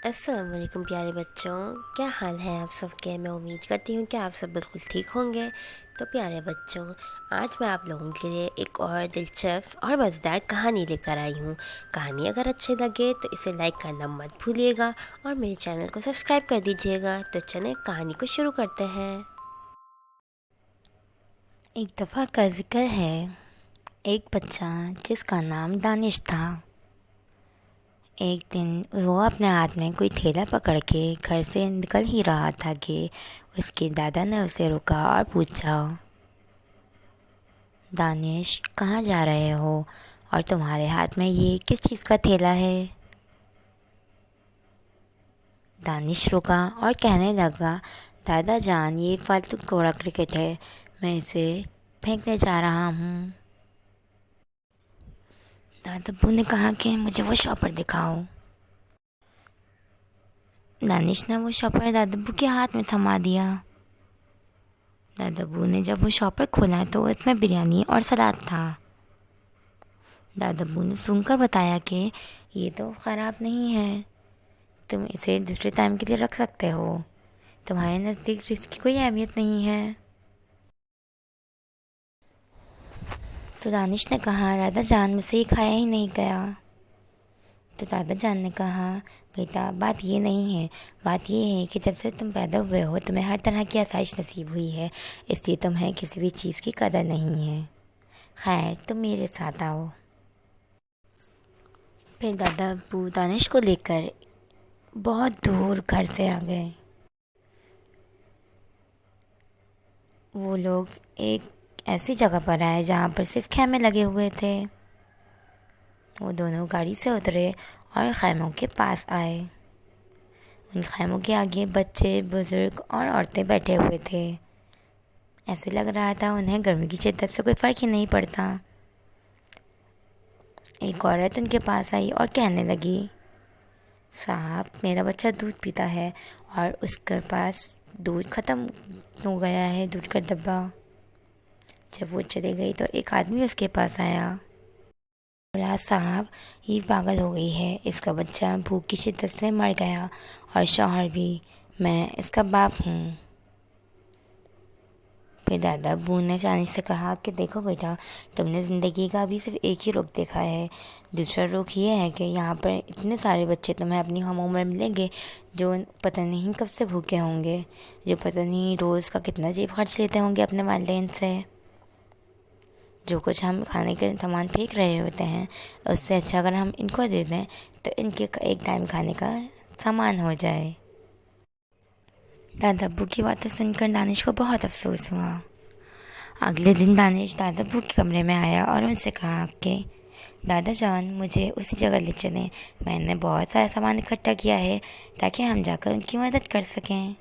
अस्सलाम वालेकुम प्यारे बच्चों, क्या हाल है आप सबके। मैं उम्मीद करती हूँ कि आप सब बिल्कुल ठीक होंगे। तो प्यारे बच्चों, आज मैं आप लोगों के लिए एक और दिलचस्प और मज़ेदार कहानी लेकर आई हूँ। कहानी अगर अच्छी लगे तो इसे लाइक करना मत भूलिएगा और मेरे चैनल को सब्सक्राइब कर दीजिएगा। तो चलें कहानी को शुरू करते हैं। एक दफ़ा का जिक्र है, एक बच्चा जिसका नाम दानिश था। एक दिन वो अपने हाथ में कोई थैला पकड़ के घर से निकल ही रहा था कि उसके दादा ने उसे रोका और पूछा, दानिश कहाँ जा रहे हो और तुम्हारे हाथ में ये किस चीज़ का थैला है। दानिश रुका और कहने लगा, दादा जान ये फालतू कूड़ा क्रिकेट है, मैं इसे फेंकने जा रहा हूँ। दादाबू ने कहा कि मुझे वो शॉपर दिखाओ। दानिश ने वो शॉपर दादाबू के हाथ में थमा दिया। दादाबू ने जब वो शॉपर खोला तो उसमें बिरयानी और सलाद था। दादाबू ने सुनकर बताया कि ये तो ख़राब नहीं है, तुम इसे दूसरे टाइम के लिए रख सकते हो, तुम्हारे नज़दीक इसकी कोई अहमियत नहीं है। तो दानिश ने कहा, दादा जान मुझसे ये खाया ही नहीं गया। तो दादा जान ने कहा, बेटा बात ये नहीं है, बात ये है कि जब से तुम पैदा हुए हो तुम्हें हर तरह की आसाइश नसीब हुई है, इसलिए तुम्हें किसी भी चीज़ की कदर नहीं है। खैर तुम मेरे साथ आओ। फिर दादा अब्बू दानिश को लेकर बहुत दूर घर से आ गए। वो लोग एक ऐसी जगह पर आए जहाँ पर सिर्फ खैमे लगे हुए थे। वो दोनों गाड़ी से उतरे और खैमों के पास आए। उन खैमों के आगे बच्चे, बुज़ुर्ग और औरतें बैठे हुए थे। ऐसे लग रहा था उन्हें गर्मी की शिद्दत से कोई फ़र्क ही नहीं पड़ता। एक औरत उनके पास आई और कहने लगी, साहब मेरा बच्चा दूध पीता है और उसके पास दूध ख़त्म हो गया है, दूध का डब्बा। जब वो चली गई तो एक आदमी उसके पास आया, बोला, साहब ये पागल हो गई है, इसका बच्चा भूख की शिद्दत से मर गया और शौहर भी, मैं इसका बाप हूँ। फिर दादा अब्बू ने जानिश से कहा कि देखो बेटा, तुमने ज़िंदगी का अभी सिर्फ एक ही रुख देखा है, दूसरा रुख ये है कि यहाँ पर इतने सारे बच्चे तुम्हें अपनी हम उम्र मिलेंगे जो पता नहीं कब से भूखे होंगे, जो पता नहीं रोज़ का कितना जेब खर्च लेते होंगे अपने वालिदैन से। जो कुछ हम खाने के सामान फेंक रहे होते हैं उससे अच्छा अगर हम इनको दे दें तो इनके एक टाइम खाने का सामान हो जाए। दादा अब्बू की बातें सुनकर दानिश को बहुत अफसोस हुआ। अगले दिन दानिश दादा अब्बू के कमरे में आया और उनसे कहा कि दादा जान मुझे उसी जगह ले चलें, मैंने बहुत सारा सामान इकट्ठा किया है ताकि हम जाकर उनकी मदद कर सकें।